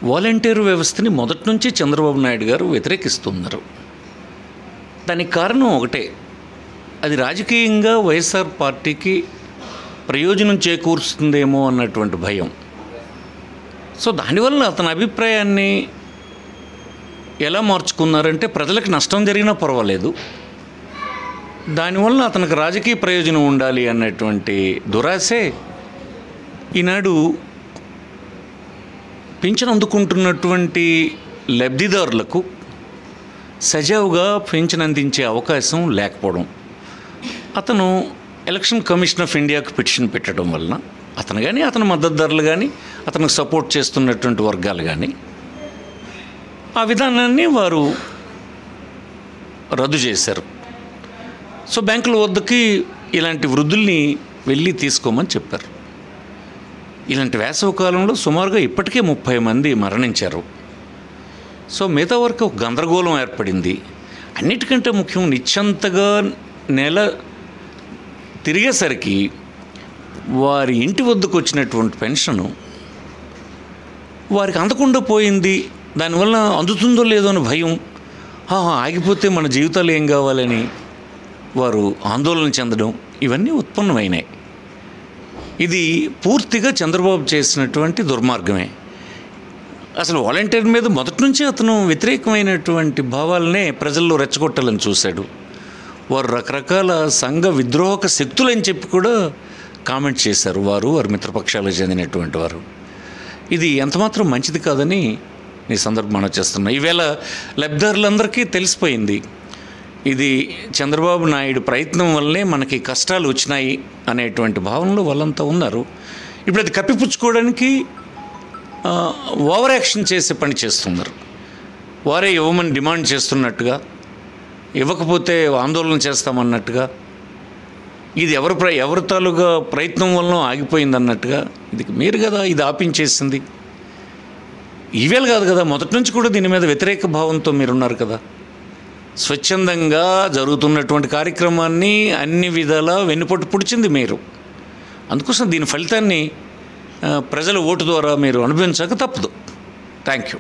Volunteer వ్యవస్థని మొదటి నుంచి చంద్రబాబు నాయుడు గారు వ్యతిరేకిస్తున్నారు. దానికి కారణం ఒకటే, అది రాజకీయంగా వైఎస్ఆర్ పార్టీకి ప్రయోజనం చేకూరుస్తుందేమో అన్నటువంటి భయం. సో దానివల్ల అతని అభిప్రాయాన్ని ఎలా మార్చుకున్నారంటే, ప్రజలకు నష్టం జరిగినా పర్వాలేదు, దానివల్ల అతనికి రాజకీయ ప్రయోజనం ఉండాలి అన్నటువంటి దురాశే ఈనాడు పింఛన్ అందుకుంటున్నటువంటి లబ్ధిదారులకు సజావుగా పింఛన్ అందించే అవకాశం లేకపోవడం. అతను ఎలక్షన్ కమిషన్ ఆఫ్ ఇండియాకు పిటిషన్ పెట్టడం వలన అతను కానీ, అతని మద్దతుదారులు కానీ, అతనికి సపోర్ట్ చేస్తున్నటువంటి వర్గాలు కానీ ఆ విధానాన్ని వారు రద్దు చేశారు. సో బ్యాంకుల వద్దకి ఇలాంటి వృద్ధుల్ని వెళ్ళి తీసుకోమని చెప్పారు. ఇలాంటి వేసవి కాలంలో సుమారుగా ఇప్పటికే 30 మంది మరణించారు. సో మిగతా వరకు ఒక గందరగోళం ఏర్పడింది. అన్నిటికంటే ముఖ్యం, నిశ్చంతగా నెల తిరిగేసరికి వారి ఇంటి వద్దకు వచ్చినటువంటి పెన్షను వారికి అందకుండా పోయింది. దానివల్ల అందుతుందో లేదో అని భయం, ఆగిపోతే మన జీవితాలు ఏం కావాలని వారు ఆందోళన చెందడం, ఇవన్నీ ఉత్పన్నమైనాయి. ఇది పూర్తిగా చంద్రబాబు చేసినటువంటి దుర్మార్గమే. అసలు వాలంటీర్ మీద మొదటి నుంచి అతను వ్యతిరేకమైనటువంటి భావాలనే ప్రజల్లో రెచ్చగొట్టాలని చూశాడు. వారు రకరకాల సంఘ విద్రోహక శక్తులని చెప్పి కూడా కామెంట్ చేశారు వారు మిత్రపక్షాలకు చెందినటువంటి వారు. ఇది ఎంతమాత్రం మంచిది కాదని ఈ సందర్భంగా చేస్తున్నా. ఈవేళ లబ్ధిదారులందరికీ తెలిసిపోయింది, ఇది చంద్రబాబు నాయుడు ప్రయత్నం వల్లనే మనకి కష్టాలు వచ్చినాయి అనేటువంటి భావనలో వాళ్ళంతా ఉన్నారు. ఇప్పుడు అది కప్పిపుచ్చుకోవడానికి ఓవర్ యాక్షన్ చేసే పని చేస్తున్నారు. వారే ఇవ్వమని డిమాండ్ చేస్తున్నట్టుగా, ఇవ్వకపోతే ఆందోళన చేస్తామన్నట్టుగా, ఇది ఎవరి తాలూగా ప్రయత్నం వల్ల ఆగిపోయింది అన్నట్టుగా. ఇది మీరు కదా ఇది ఆపించేసింది, ఈవేళ కాదు కదా, మొదటి నుంచి కూడా దీని మీద వ్యతిరేక భావంతో మీరున్నారు కదా. స్వచ్ఛందంగా జరుగుతున్నటువంటి కార్యక్రమాన్ని అన్ని విధాలా వెన్నుపోటు పుడిచింది మీరు. అందుకోసం దీని ఫలితాన్ని ప్రజల ఓటు ద్వారా మీరు అనుభవించక తప్పదు. Thank you.